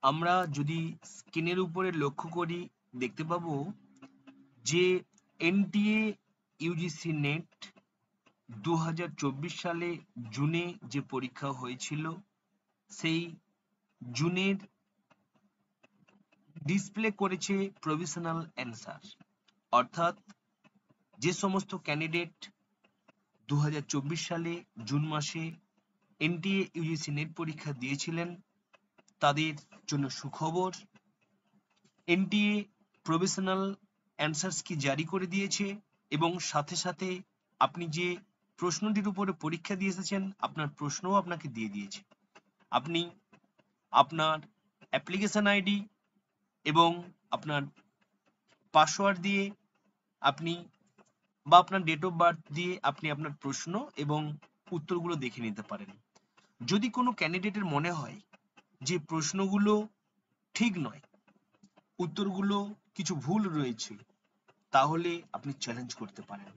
আমরা যদি স্ক্রিনের উপরে লক্ষ্য করি দেখতে পাবো যে এনটিএ ইউজিসি নেট 2024 সালে জুনে যে পরীক্ষা হয়েছিল সেই জুনের ডিসপ্লে করেছে প্রভিশনাল অ্যান্সার, অর্থাৎ যে সমস্ত ক্যান্ডিডেট 2024 সালে জুন মাসে এনটিএ ইউজিসি নেট পরীক্ষা দিয়েছিলেন তাদের জন্য সুখবর। এনটিএ প্রভিশনাল অ্যান্সার্স কি জারি করে দিয়েছে এবং সাথে সাথে আপনি যে প্রশ্নটির উপরে পরীক্ষা দিয়ে এসেছেন আপনার প্রশ্নও আপনাকে দিয়ে দিয়েছে। আপনি আপনার অ্যাপ্লিকেশন আইডি এবং আপনার পাসওয়ার্ড দিয়ে আপনি বা আপনার ডেট অফ বার্থ দিয়ে আপনি আপনার প্রশ্ন এবং উত্তরগুলো দেখে নিতে পারেন। যদি কোনো ক্যান্ডিডেটের মনে হয় যে প্রশ্নগুলো ঠিক নয়, উত্তরগুলো কিছু ভুল রয়েছে, তাহলে আপনি চ্যালেঞ্জ করতে পারেন।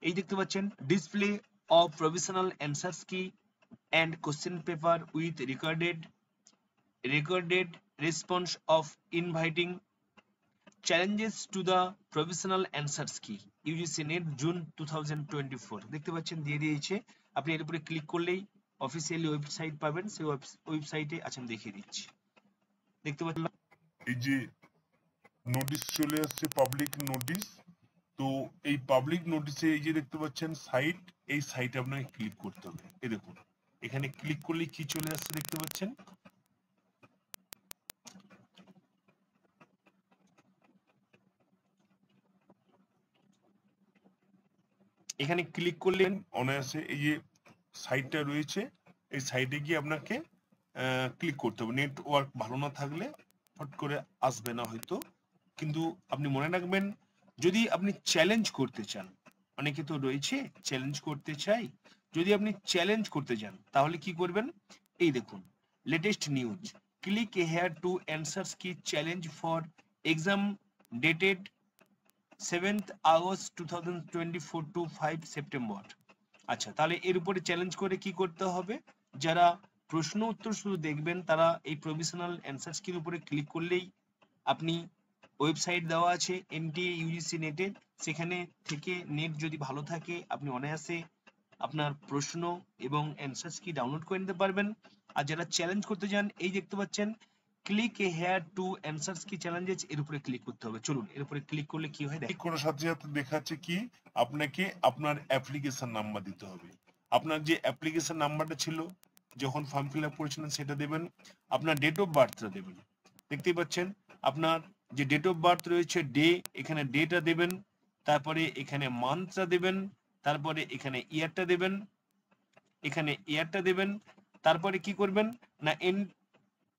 এই দেখতে পাচ্ছেন ডিসপ্লে অফ প্রভিশনাল অ্যান্সার্স কি and question paper with recorded response of inviting challenges to the provisional answers কি ইউজিসি নেট জুন 2024 দেখতে পাচ্ছেন দিয়ে দিয়েছে। আপনি এর উপরে ক্লিক করলেই অফিসিয়ালি ওয়েবসাইট পাবেন, সেই ওয়েবসাইটে আছেন দেখিয়ে দিচ্ছি। দেখতে পাচ্ছেন এই যে নোটিশ চলে আসছে, পাবলিক নোটিশ। তো এই পাবলিক নোটিশে এই যে দেখতে পাচ্ছেন সাইট, এই সাইটে আপনাকে ক্লিক করতে হবে। এই দেখুন এখানে ক্লিক করলে কি চলে আসছে দেখতে পাচ্ছেন, এখানে ক্লিক করলেন অনায়াসে এই যে সাইটটা রয়েছে, এই সাইটে গিয়ে আপনাকে ক্লিক করতে হবে। নেটওয়ার্ক ভালো না থাকলে ফট করে আসবে না হয়তো, কিন্তু আপনি মনে রাখবেন যদি আপনি চ্যালেঞ্জ করতে চান, অনেকে তো রয়েছে চ্যালেঞ্জ করতে চাই, যদি আপনি চ্যালেঞ্জ করতে চান তাহলে কি করবেন, এই দেখুন latest news, click here to answers key challenge for exam dated 7th August 2024 to 5 September. আচ্ছা, তাহলে এর উপরে চ্যালেঞ্জ করে কি করতে হবে, যারা প্রশ্ন উত্তর শুধু দেখবেন তারা এই প্রভিশনাল অ্যান্সার্স কির উপরে ক্লিক করলেই আপনি ওয়েবসাইট দেওয়া আছে এনটিএ ইউজিসি নেটের, সেখানে থেকে নেট যদি ভালো থাকে আপনি অনায়াসে আপনার প্রশ্ন এবং অ্যান্সার্স কি ডাউনলোড করে নিতে পারবেন। আর যারা চ্যালেঞ্জ করতে চান এই দেখতে পাচ্ছেন ক্লিক হেয়ার টু অ্যান্সার্স কি চ্যালেঞ্জেস, এর উপরে ক্লিক করতে হবে। চলুন এর উপরে ক্লিক করলে কি হয় ক্লিক করার সাথে সাথে দেখাচ্ছে কি আপনাকে আপনার অ্যাপ্লিকেশন নাম্বার দিতে হবে। আপনার যে অ্যাপ্লিকেশন নাম্বারটা ছিল যখন ফর্ম ফিল আপ করেছিলেন সেটা দেবেন, আপনার ডেট অফ বার্থটা দেবেন। দেখতেই পাচ্ছেন আপনার যে ডেট অফ বার্থ রয়েছে ডে, এখানে ডেটা দেবেন, তারপরে এখানে মান্থটা দেবেন, তারপরে এখানে ইয়ারটা দেবেন, এখানে ইয়ারটা দেবেন, তারপরে কি করবেন না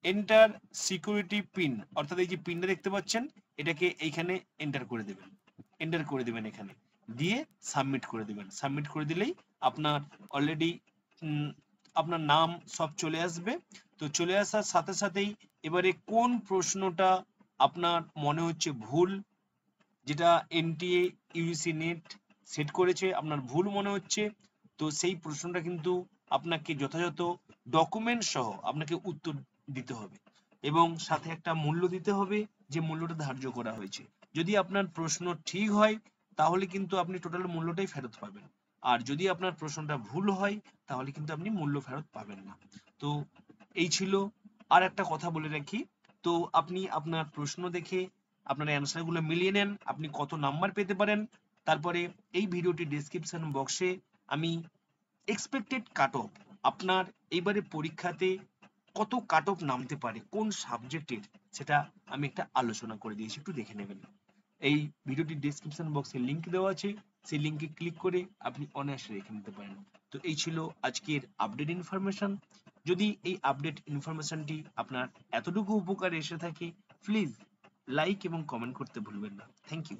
এন্টার সিকিউরিটি পিন, অর্থাৎ এই যে পিনটা দেখতে পাচ্ছেন এটাকে এইখানে এন্টার করে দেবেন এখানে দিয়ে সাবমিট করে দেবেন। সাবমিট করে দিলেই আপনার অলরেডি আপনার নাম সব চলে আসবে। তো চলে আসার সাথে সাথেই এবারে কোন প্রশ্নটা আপনার মনে হচ্ছে ভুল, যেটা এনটিএ ইউজিসি নেট সেট করেছে আপনার ভুল মনে হচ্ছে, তো সেই প্রশ্নটা কিন্তু আপনাকে যথাযথ ডকুমেন্ট সহ আপনাকে উত্তর দিতে হবে এবং সাথে একটা মূল্য দিতে হবে যে মূল্যটা ধার্য করা হয়েছে। যদি আপনার প্রশ্ন ঠিক হয় তাহলে কিন্তু আপনি টোটাল মূল্যটাই ফেরত পাবেন, আর যদি আপনার প্রশ্নটা ভুল হয় তাহলে কিন্তু আপনি মূল্য ফেরত পাবেন না। তো এই ছিল। আর একটা কথা বলে রাখি, তো আপনি আপনার প্রশ্ন দেখে আপনার অ্যান্সারগুলো মিলিয়ে নেন, আপনি কত নাম্বার পেতে পারেন। তারপরে এই ভিডিওটি ডেসক্রিপশন বক্সে আমি এক্সপেক্টেড কাট অফ আপনার এইবারে পরীক্ষাতে কত কাট অফ নামতে পারে কোন সাবজেক্টের, সেটা আমি একটা আলোচনা করে দিয়েছি, একটু দেখে নেবেন। এই ভিডিওটির ডেসক্রিপশন বক্সে লিংক দেওয়া আছে, সেই লিংকে ক্লিক করে আপনি অনায়াসে রেখে নিতে পারেন। তো এই ছিল আজকের আপডেট ইনফরমেশন। যদি এই আপডেট ইনফরমেশনটি আপনার এতটুকু উপকারে এসে থাকে প্লিজ লাইক এবং কমেন্ট করতে ভুলবেন না। Thank you.